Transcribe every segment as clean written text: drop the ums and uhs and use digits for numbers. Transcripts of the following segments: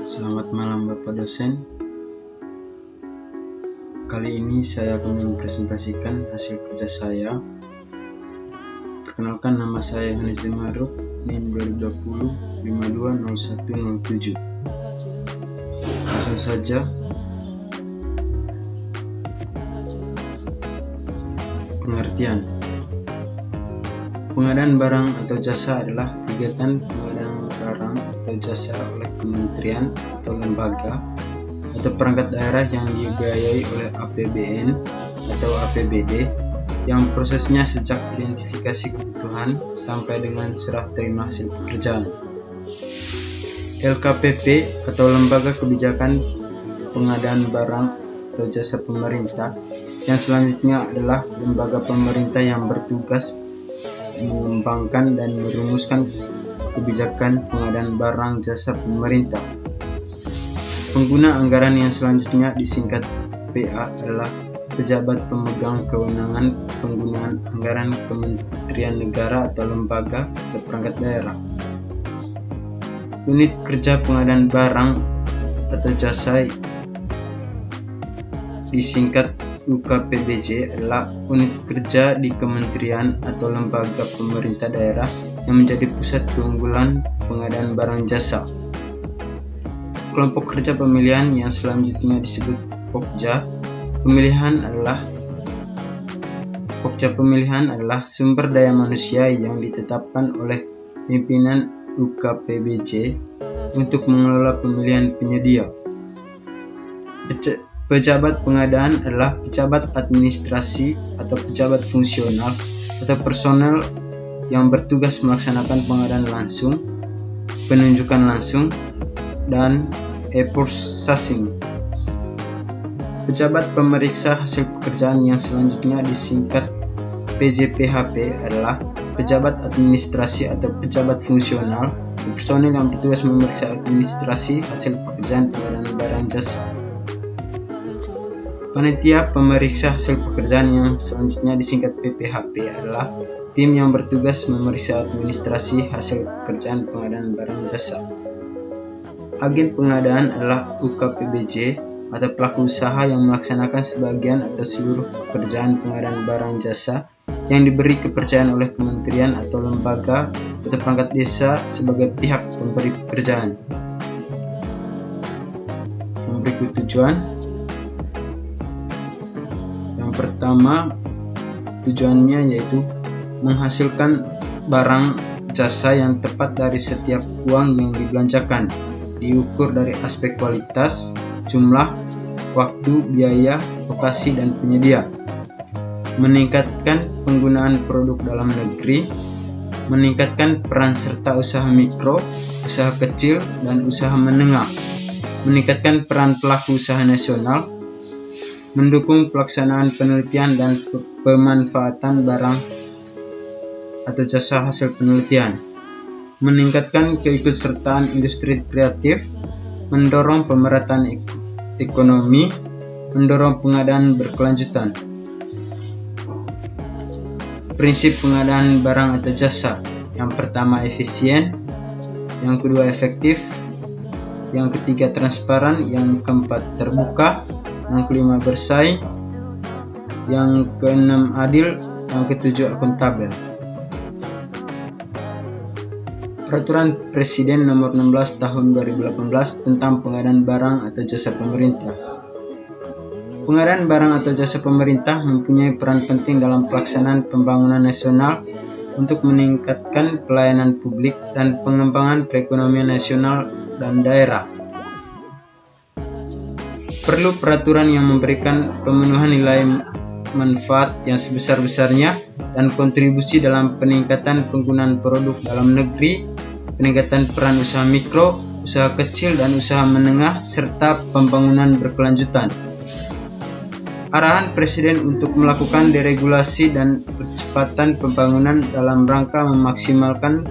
Selamat malam Bapak dosen. Kali ini saya akan mempresentasikan hasil kerja saya. Perkenalkan, nama saya Hanis Maruf, NIM 2020 520107. Langsung saja. Pengertian. Pengadaan barang atau jasa adalah kegiatan pengadaan barang atau jasa oleh kementerian atau lembaga atau perangkat daerah yang dibiayai oleh APBN atau APBD yang prosesnya sejak identifikasi kebutuhan sampai dengan serah terima hasil pekerjaan. LKPP atau Lembaga Kebijakan Pengadaan Barang atau Jasa Pemerintah yang selanjutnya adalah lembaga pemerintah yang bertugas mengembangkan dan merumuskan kebijakan pengadaan barang jasa pemerintah. Pengguna anggaran yang selanjutnya disingkat PA adalah pejabat pemegang kewenangan penggunaan anggaran Kementerian Negara atau lembaga atau perangkat daerah. Unit kerja pengadaan barang atau jasa disingkat UKPBJ adalah unit kerja di kementerian atau lembaga pemerintah daerah yang menjadi pusat keunggulan pengadaan barang jasa. Kelompok kerja pemilihan yang selanjutnya disebut Pokja. Pokja pemilihan adalah sumber daya manusia yang ditetapkan oleh pimpinan UKPBJ untuk mengelola pemilihan penyedia. Pejabat pengadaan adalah pejabat administrasi atau pejabat fungsional atau personel yang bertugas melaksanakan pengadaan langsung, penunjukan langsung, dan e-processing. Pejabat pemeriksa hasil pekerjaan yang selanjutnya disingkat PJPHP adalah pejabat administrasi atau pejabat fungsional atau personel yang bertugas memeriksa administrasi hasil pekerjaan pengadaan barang jasa. Panitia pemeriksa hasil pekerjaan yang selanjutnya disingkat PPHP adalah tim yang bertugas memeriksa administrasi hasil pekerjaan pengadaan barang jasa. Agen pengadaan adalah UKPBJ atau pelaku usaha yang melaksanakan sebagian atau seluruh pekerjaan pengadaan barang jasa yang diberi kepercayaan oleh kementerian atau lembaga atau perangkat desa sebagai pihak pemberi pekerjaan. Berikut tujuan. Pertama, tujuannya yaitu menghasilkan barang jasa yang tepat dari setiap uang yang dibelanjakan, diukur dari aspek kualitas, jumlah, waktu, biaya, lokasi, dan penyedia. Meningkatkan penggunaan produk dalam negeri, meningkatkan peran serta usaha mikro, usaha kecil, dan usaha menengah, meningkatkan peran pelaku usaha nasional, mendukung pelaksanaan penelitian dan pemanfaatan barang atau jasa hasil penelitian, meningkatkan keikutsertaan industri kreatif, mendorong pemerataan ekonomi, mendorong pengadaan berkelanjutan. Prinsip pengadaan barang atau jasa: yang pertama efisien, yang kedua efektif, yang ketiga transparan, yang keempat terbuka, yang kelima bersaing, yang keenam adil, yang ketujuh akuntabel. Peraturan Presiden Nomor 16 Tahun 2018 tentang pengadaan barang atau jasa pemerintah. Pengadaan barang atau jasa pemerintah mempunyai peran penting dalam pelaksanaan pembangunan nasional untuk meningkatkan pelayanan publik dan pengembangan perekonomian nasional dan daerah. Perlu peraturan yang memberikan pemenuhan nilai manfaat yang sebesar-besarnya dan kontribusi dalam peningkatan penggunaan produk dalam negeri, peningkatan peran usaha mikro, usaha kecil, dan usaha menengah, serta pembangunan berkelanjutan. Arahan Presiden untuk melakukan deregulasi dan percepatan pembangunan dalam rangka memaksimalkan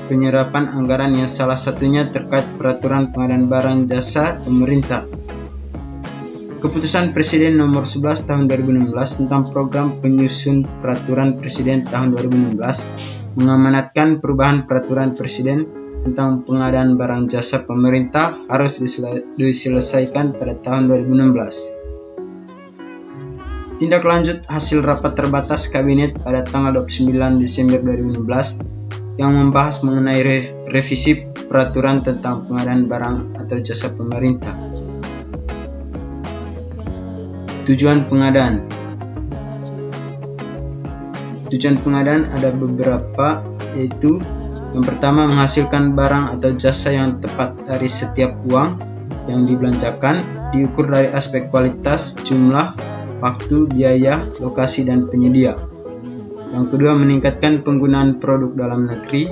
penyerapan anggaran yang salah satunya terkait peraturan pengadaan barang jasa pemerintah. Keputusan Presiden Nomor 11 Tahun 2016 tentang Program Penyusun Peraturan Presiden Tahun 2016 mengamanatkan perubahan Peraturan Presiden tentang pengadaan barang jasa pemerintah harus diselesaikan pada tahun 2016. Tindak lanjut hasil rapat terbatas Kabinet pada tanggal 29 Desember 2016 yang membahas mengenai revisi peraturan tentang pengadaan barang atau jasa pemerintah. Tujuan pengadaan. Tujuan pengadaan ada beberapa, yaitu yang pertama, menghasilkan barang atau jasa yang tepat dari setiap uang yang dibelanjakan, diukur dari aspek kualitas, jumlah, waktu, biaya, lokasi, dan penyedia. Yang kedua, meningkatkan penggunaan produk dalam negeri.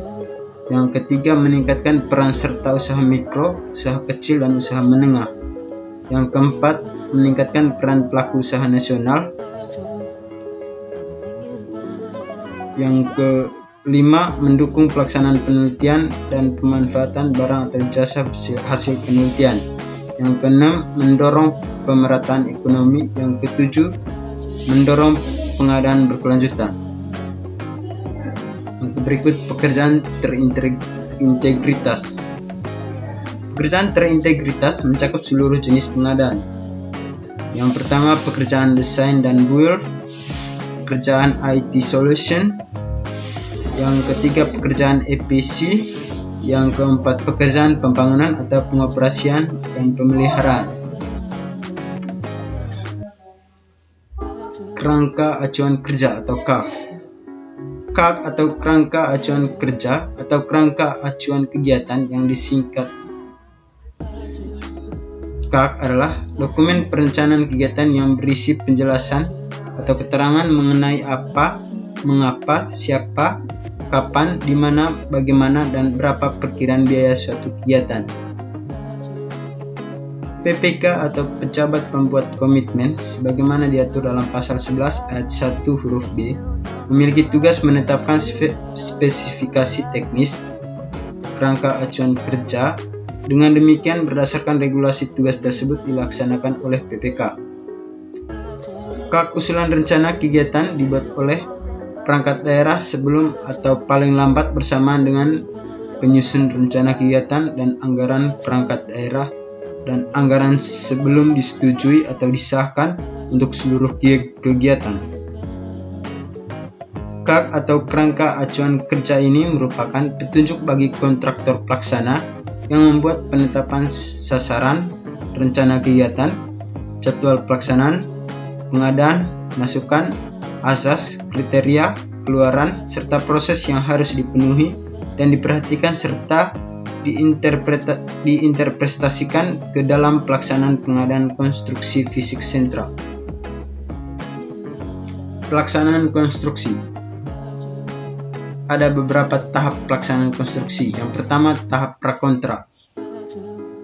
Yang ketiga, meningkatkan peran serta usaha mikro, usaha kecil, dan usaha menengah. Yang keempat, meningkatkan peran pelaku usaha nasional. Yang kelima, mendukung pelaksanaan penelitian dan pemanfaatan barang atau jasa hasil penelitian. Yang keenam, mendorong pemerataan ekonomi. Yang ketujuh, mendorong pengadaan berkelanjutan. Yang berikut, pekerjaan terintegritas. Pekerjaan terintegritas mencakup seluruh jenis pengadaan. Yang pertama, pekerjaan desain dan build, pekerjaan IT solution. Yang ketiga, pekerjaan EPC. Yang keempat, pekerjaan pembangunan atau pengoperasian dan pemeliharaan. Kerangka acuan kerja atau KAK. KAK atau kerangka acuan kerja atau kerangka acuan kegiatan yang disingkat KAK adalah dokumen perencanaan kegiatan yang berisi penjelasan atau keterangan mengenai apa, mengapa, siapa, kapan, di mana, bagaimana, dan berapa perkiraan biaya suatu kegiatan. PPK atau pejabat pembuat komitmen, sebagaimana diatur dalam pasal 11 ayat 1 huruf B, memiliki tugas menetapkan spesifikasi teknis kerangka acuan kerja. Dengan demikian, berdasarkan regulasi tugas tersebut dilaksanakan oleh PPK. KAK usulan rencana kegiatan dibuat oleh perangkat daerah sebelum atau paling lambat bersamaan dengan penyusun rencana kegiatan dan anggaran perangkat daerah dan anggaran sebelum disetujui atau disahkan untuk seluruh kegiatan. KAK atau kerangka acuan kerja ini merupakan petunjuk bagi kontraktor pelaksana yang membuat penetapan sasaran, rencana kegiatan, jadwal pelaksanaan, pengadaan, masukan, asas, kriteria, keluaran, serta proses yang harus dipenuhi dan diperhatikan serta diinterpretasikan ke dalam pelaksanaan pengadaan konstruksi fisik sentral. Pelaksanaan konstruksi. Ada beberapa tahap pelaksanaan konstruksi. Yang pertama, tahap prakontra.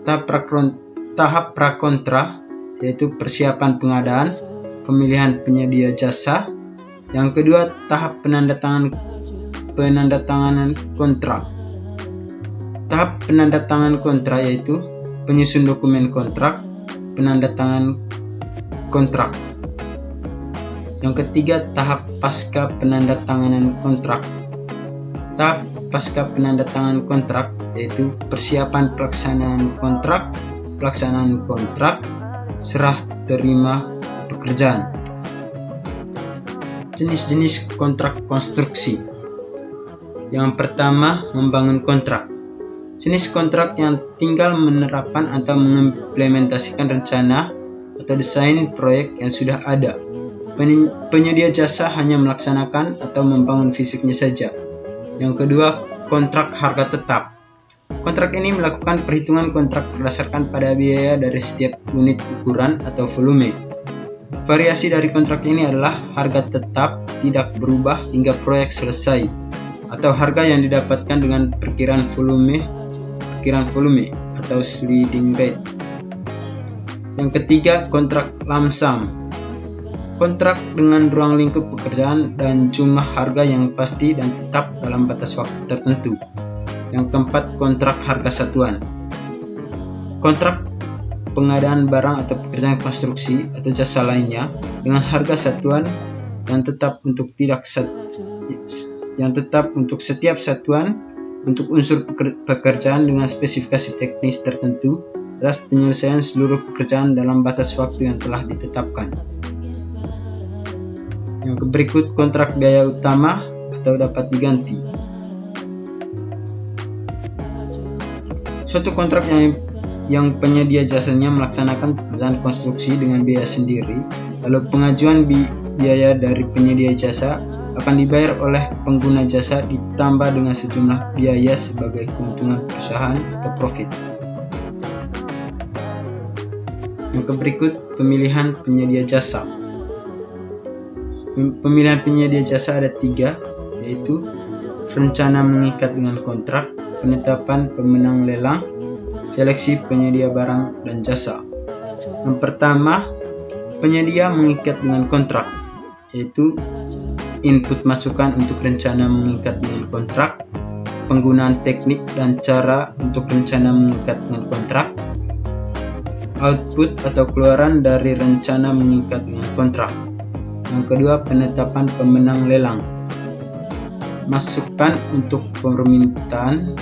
Tahap prakontra yaitu persiapan pengadaan, pemilihan penyedia jasa. Yang kedua, tahap penandatanganan kontrak. Tahap penandatanganan kontrak yaitu penyusun dokumen kontrak, penandatangan kontrak. Yang ketiga, tahap pasca penandatanganan kontrak. Tahap pasca penandatanganan kontrak yaitu persiapan pelaksanaan kontrak, serah terima pekerjaan. Jenis-jenis kontrak konstruksi. Yang pertama, membangun kontrak. Jenis kontrak yang tinggal menerapkan atau mengimplementasikan rencana atau desain proyek yang sudah ada. Penyedia jasa hanya melaksanakan atau membangun fisiknya saja. Yang kedua, kontrak harga tetap. Kontrak ini melakukan perhitungan kontrak berdasarkan pada biaya dari setiap unit ukuran atau volume. Variasi dari kontrak ini adalah harga tetap tidak berubah hingga proyek selesai, atau harga yang didapatkan dengan perkiraan volume atau sliding rate. Yang ketiga, kontrak lump sum. Kontrak dengan ruang lingkup pekerjaan dan jumlah harga yang pasti dan tetap dalam batas waktu tertentu. Yang keempat, kontrak harga satuan. Kontrak pengadaan barang atau pekerjaan konstruksi atau jasa lainnya dengan harga satuan yang tetap untuk setiap satuan untuk unsur pekerjaan dengan spesifikasi teknis tertentu atas penyelesaian seluruh pekerjaan dalam batas waktu yang telah ditetapkan. Yang berikut kontrak biaya utama atau dapat diganti. Suatu kontrak yang penyedia jasanya melaksanakan pekerjaan konstruksi dengan biaya sendiri, lalu pengajuan biaya dari penyedia jasa akan dibayar oleh pengguna jasa ditambah dengan sejumlah biaya sebagai keuntungan perusahaan atau profit. Yang berikut pemilihan penyedia jasa. Pemilihan penyedia jasa ada 3, yaitu rencana mengikat dengan kontrak, penetapan pemenang lelang, seleksi penyedia barang dan jasa. Yang pertama, penyedia mengikat dengan kontrak, yaitu input masukan untuk rencana mengikat dengan kontrak, penggunaan teknik dan cara untuk rencana mengikat dengan kontrak, output atau keluaran dari rencana mengikat dengan kontrak. Yang kedua, penetapan pemenang lelang. Masukan untuk permintaan,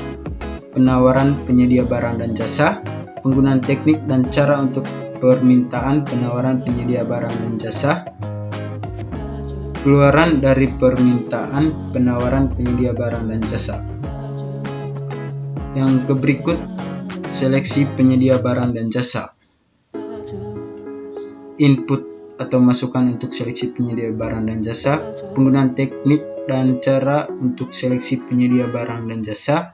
penawaran penyedia barang dan jasa, penggunaan teknik dan cara untuk permintaan, penawaran penyedia barang dan jasa, keluaran dari permintaan, penawaran penyedia barang dan jasa. Yang berikut seleksi penyedia barang dan jasa. Input atau masukan untuk seleksi penyedia barang dan jasa, penggunaan teknik dan cara untuk seleksi penyedia barang dan jasa,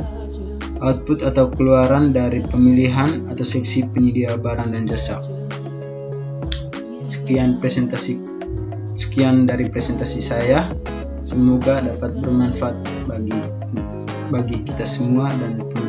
output atau keluaran dari pemilihan atau seleksi penyedia barang dan jasa. Sekian dari presentasi saya. Semoga dapat bermanfaat bagi kita semua dan teman-teman.